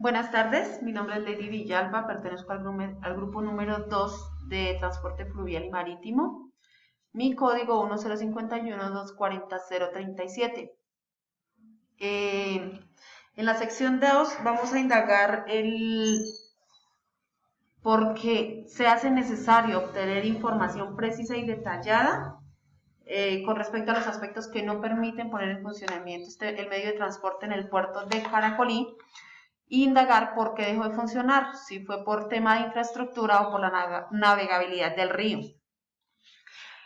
Buenas tardes, mi nombre es Lady Villalba, pertenezco al grupo número 2 de Transporte Fluvial y Marítimo. Mi código 1051-240-037. En la sección 2 vamos a indagar el por qué se hace necesario obtener información precisa y detallada con respecto a los aspectos que no permiten poner en funcionamiento el medio de transporte en el puerto de Caracolí, indagar por qué dejó de funcionar, si fue por tema de infraestructura o por la navegabilidad del río.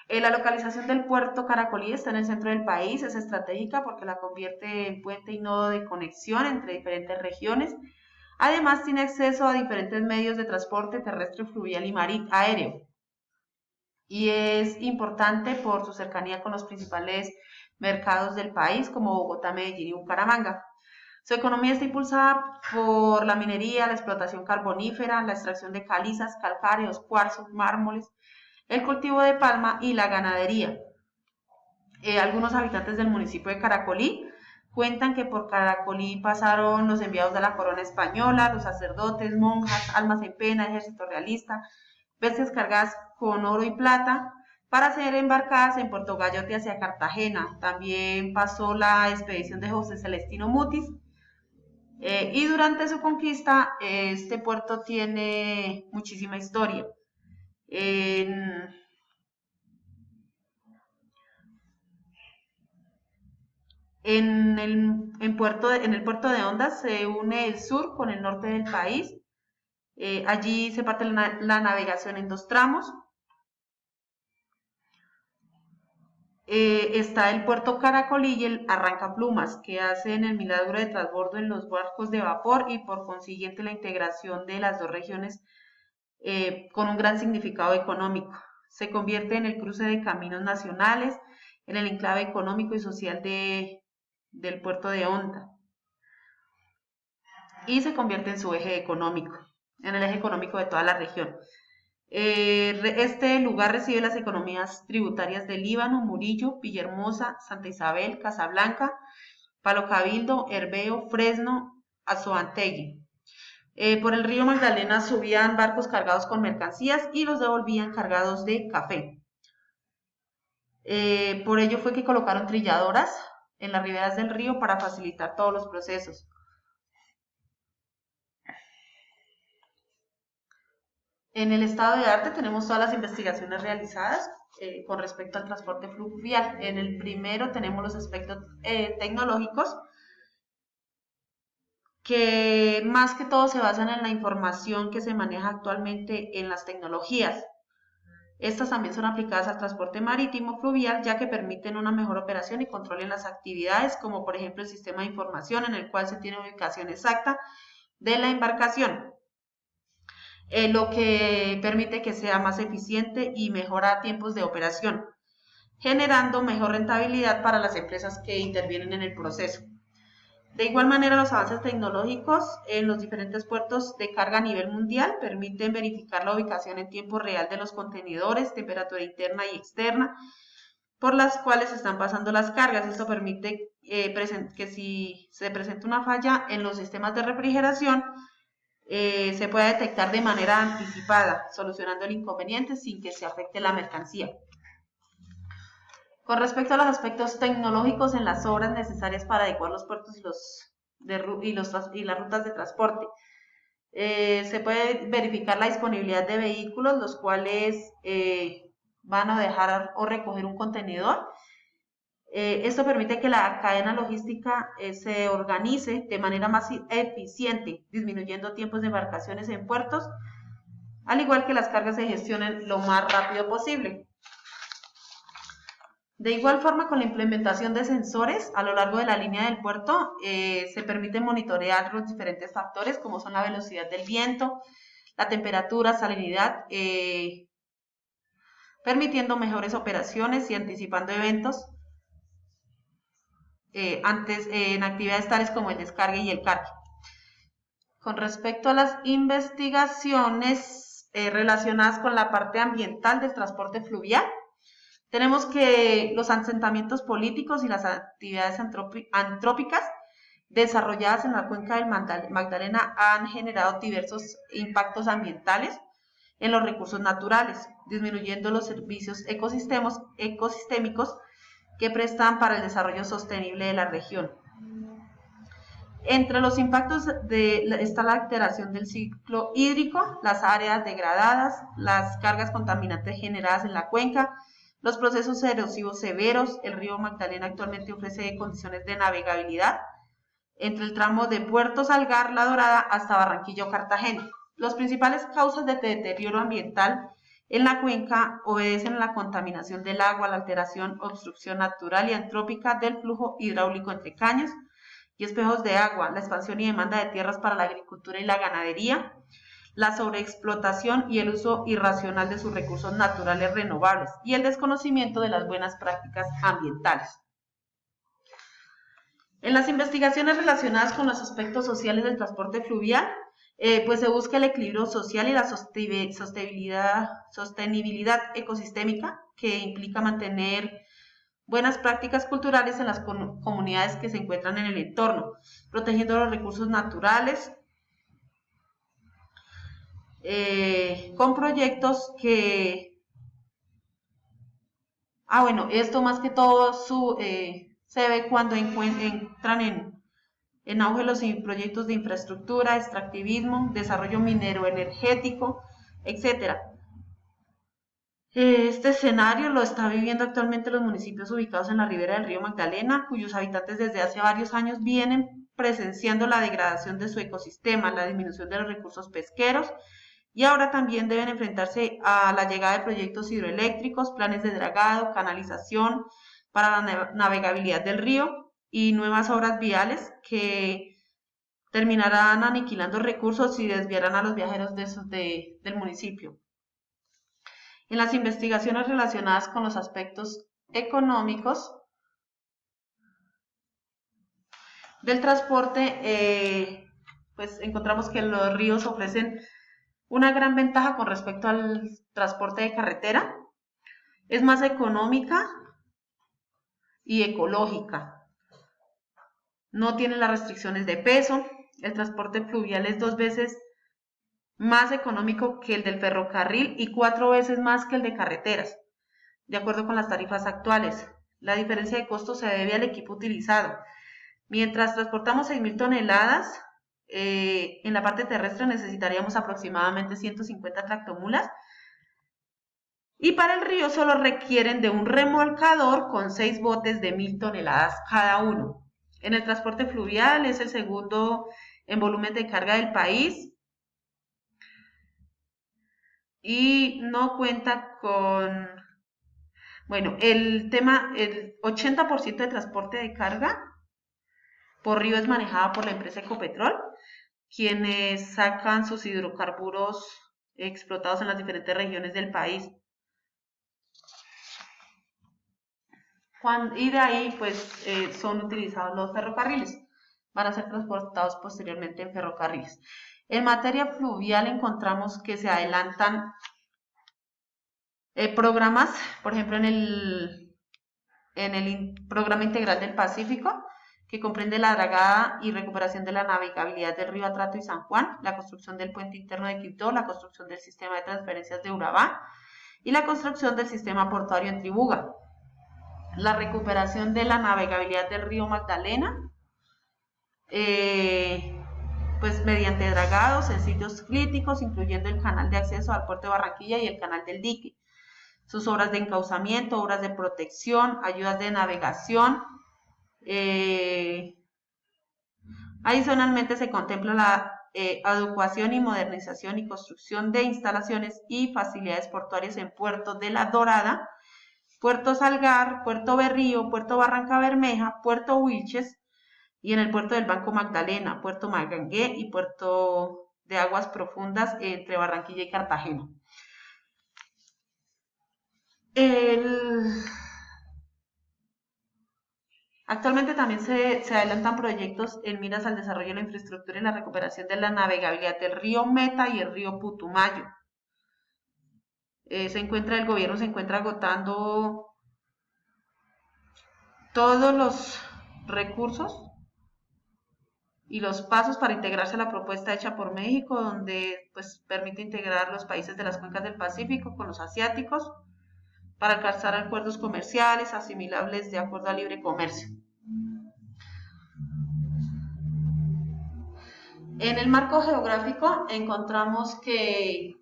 La localización del puerto Caracolí está en el centro del país, es estratégica porque la convierte en puente y nodo de conexión entre diferentes regiones. Además, tiene acceso a diferentes medios de transporte terrestre, fluvial y aéreo. Y es importante por su cercanía con los principales mercados del país, como Bogotá, Medellín y Bucaramanga. Su economía está impulsada por la minería, la explotación carbonífera, la extracción de calizas, calcáreos, cuarzos, mármoles, el cultivo de palma y la ganadería. Algunos habitantes del municipio de Caracolí cuentan que por Caracolí pasaron los enviados de la corona española, los sacerdotes, monjas, almas en pena, ejército realista, bestias cargadas con oro y plata para ser embarcadas en Puerto Gallote hacia Cartagena. También pasó la expedición de José Celestino Mutis, y durante su conquista, este puerto tiene muchísima historia. En, en el puerto de Ondas se une el sur con el norte del país. Allí se parte la navegación en dos tramos. Está el puerto Caracolí y el Arrancaplumas, que hacen el milagro de transbordo en los barcos de vapor y por consiguiente la integración de las dos regiones con un gran significado económico. Se convierte en el cruce de caminos nacionales, en el enclave económico y social del puerto de Honda, y se convierte en su eje económico, en el eje económico de toda la región. Este lugar recibe las economías tributarias de Líbano, Murillo, Villahermosa, Santa Isabel, Casablanca, Palo Cabildo, Herveo, Fresno, Azoantegui. Por el río Magdalena subían barcos cargados con mercancías y los devolvían cargados de café. Por ello fue que colocaron trilladoras en las riberas del río para facilitar todos los procesos. En el estado de arte tenemos todas las investigaciones realizadas con respecto al transporte fluvial. En el primero tenemos los aspectos tecnológicos, que más que todo se basan en la información que se maneja actualmente en las tecnologías. Estas también son aplicadas al transporte marítimo fluvial, ya que permiten una mejor operación y control en las actividades, como por ejemplo el sistema de información en el cual se tiene ubicación exacta de la embarcación, lo que permite que sea más eficiente y mejora tiempos de operación, generando mejor rentabilidad para las empresas que intervienen en el proceso. De igual manera, los avances tecnológicos en los diferentes puertos de carga a nivel mundial permiten verificar la ubicación en tiempo real de los contenedores, temperatura interna y externa, por las cuales están pasando las cargas. Esto permite que si se presenta una falla en los sistemas de refrigeración, se pueda detectar de manera anticipada, solucionando el inconveniente sin que se afecte la mercancía. Con respecto a los aspectos tecnológicos en las obras necesarias para adecuar los puertos y las rutas de transporte, se puede verificar la disponibilidad de vehículos, los cuales van a dejar o recoger un contenedor. Esto permite que la cadena logística se organice de manera más eficiente, disminuyendo tiempos de embarcaciones en puertos, al igual que las cargas se gestionen lo más rápido posible. De igual forma, con la implementación de sensores a lo largo de la línea del puerto, se permite monitorear los diferentes factores como son la velocidad del viento, la temperatura, salinidad, permitiendo mejores operaciones y anticipando eventos en actividades tales como el descargue y el cargue. Con respecto a las investigaciones relacionadas con la parte ambiental del transporte fluvial, tenemos que los asentamientos políticos y las actividades antrópicas desarrolladas en la cuenca del Magdalena han generado diversos impactos ambientales en los recursos naturales, disminuyendo los servicios ecosistémicos que prestan para el desarrollo sostenible de la región. Entre los impactos está la alteración del ciclo hídrico, las áreas degradadas, las cargas contaminantes generadas en la cuenca, los procesos erosivos severos. El río Magdalena actualmente ofrece condiciones de navegabilidad entre el tramo de Puerto Salgar, La Dorada, hasta Barranquilla o Cartagena. Las principales causas de deterioro ambiental en la cuenca obedecen a la contaminación del agua, la alteración, obstrucción natural y antrópica del flujo hidráulico entre caños y espejos de agua, la expansión y demanda de tierras para la agricultura y la ganadería, la sobreexplotación y el uso irracional de sus recursos naturales renovables y el desconocimiento de las buenas prácticas ambientales. En las investigaciones relacionadas con los aspectos sociales del transporte fluvial, pues se busca el equilibrio social y la sostenibilidad ecosistémica, que implica mantener buenas prácticas culturales en las comunidades que se encuentran en el entorno, protegiendo los recursos naturales, con proyectos que... esto más que todo se ve cuando entran en auge los proyectos de infraestructura, extractivismo, desarrollo minero energético, etc. Este escenario lo está viviendo actualmente los municipios ubicados en la ribera del río Magdalena, cuyos habitantes desde hace varios años vienen presenciando la degradación de su ecosistema, la disminución de los recursos pesqueros, y ahora también deben enfrentarse a la llegada de proyectos hidroeléctricos, planes de dragado, canalización para la navegabilidad del río y nuevas obras viales que terminarán aniquilando recursos y desviarán a los viajeros del municipio. En las investigaciones relacionadas con los aspectos económicos del transporte, pues encontramos que los ríos ofrecen una gran ventaja con respecto al transporte de carretera. Es más económica y ecológica. No tiene las restricciones de peso. El transporte fluvial es 2 veces más económico que el del ferrocarril y 4 veces más que el de carreteras, de acuerdo con las tarifas actuales. La diferencia de costo se debe al equipo utilizado. Mientras transportamos 6.000 toneladas, en la parte terrestre necesitaríamos aproximadamente 150 tractomulas, y para el río solo requieren de un remolcador con 6 botes de 1.000 toneladas cada uno. En el transporte fluvial es el segundo en volumen de carga del país y no cuenta con... el 80% de transporte de carga por río es manejada por la empresa Ecopetrol, quienes sacan sus hidrocarburos explotados en las diferentes regiones del país. Y de ahí, pues, son utilizados los ferrocarriles. Van a ser transportados posteriormente en ferrocarriles. En materia fluvial encontramos que se adelantan programas, por ejemplo, en el Programa Integral del Pacífico, que comprende la dragada y recuperación de la navegabilidad del río Atrato y San Juan, la construcción del puente interno de Quibdó, la construcción del sistema de transferencias de Urabá y la construcción del sistema portuario en Tribuga. La recuperación de la navegabilidad del río Magdalena, pues mediante dragados en sitios críticos, incluyendo el canal de acceso al puerto de Barranquilla y el canal del dique. Sus obras de encauzamiento, obras de protección, ayudas de navegación. Adicionalmente se contempla la adecuación y modernización y construcción de instalaciones y facilidades portuarias en Puerto de La Dorada, Puerto Salgar, Puerto Berrío, Puerto Barranca Bermeja, Puerto Wilches y en el puerto del Banco Magdalena, Puerto Magangué y Puerto de Aguas Profundas entre Barranquilla y Cartagena. Actualmente también se adelantan proyectos en miras al desarrollo de la infraestructura y la recuperación de la navegabilidad del río Meta y el río Putumayo. El gobierno se encuentra agotando todos los recursos y los pasos para integrarse a la propuesta hecha por México, donde pues permite integrar los países de las cuencas del Pacífico con los asiáticos para alcanzar acuerdos comerciales asimilables de acuerdo a libre comercio. En el marco geográfico encontramos que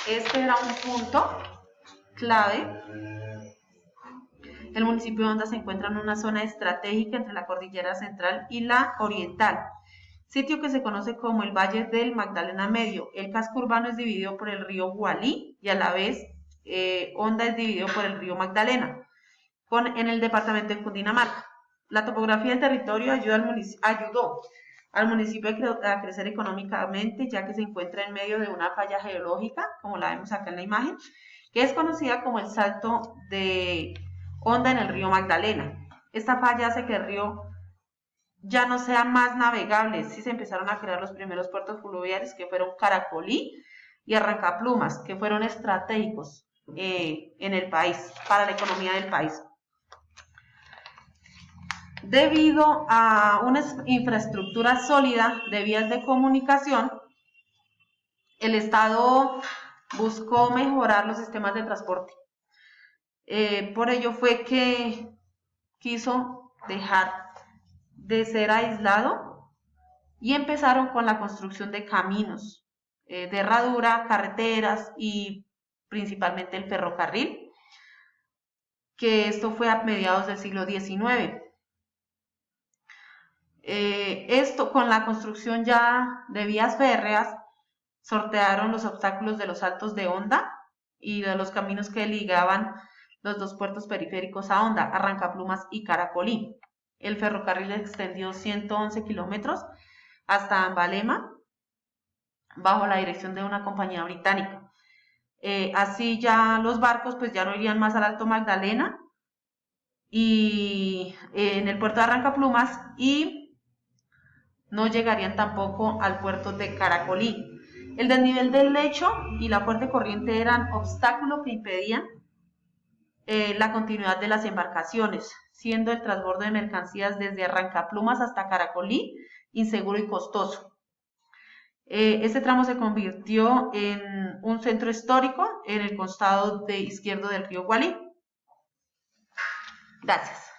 este era un punto clave. El municipio de Honda se encuentra en una zona estratégica entre la cordillera central y la oriental, sitio que se conoce como el Valle del Magdalena Medio. El casco urbano es dividido por el río Gualí y a la vez Honda es dividido por el río Magdalena, en el departamento de Cundinamarca. La topografía del territorio ayudó al municipio a crecer económicamente, ya que se encuentra en medio de una falla geológica, como la vemos acá en la imagen, que es conocida como el Salto de Honda en el río Magdalena. Esta falla hace que el río ya no sea más navegable. Sí se empezaron a crear los primeros puertos fluviales, que fueron Caracolí y Arrancaplumas, que fueron estratégicos en el país, para la economía del país. Debido a una infraestructura sólida de vías de comunicación, el Estado buscó mejorar los sistemas de transporte. Por ello fue que quiso dejar de ser aislado y empezaron con la construcción de caminos de herradura, carreteras y principalmente el ferrocarril, que esto fue a mediados del siglo XIX. Esto con la construcción ya de vías férreas sortearon los obstáculos de los saltos de Honda y de los caminos que ligaban los dos puertos periféricos a Honda, Arrancaplumas y Caracolí. El ferrocarril extendió 111 kilómetros hasta Ambalema bajo la dirección de una compañía británica. Así ya los barcos pues ya no irían más al Alto Magdalena y en el puerto de Arrancaplumas y no llegarían tampoco al puerto de Caracolí. El desnivel del lecho y la fuerte corriente eran obstáculos que impedían la continuidad de las embarcaciones, siendo el transbordo de mercancías desde Arrancaplumas hasta Caracolí inseguro y costoso. Este tramo se convirtió en un centro histórico en el costado izquierdo del río Gualí. Gracias.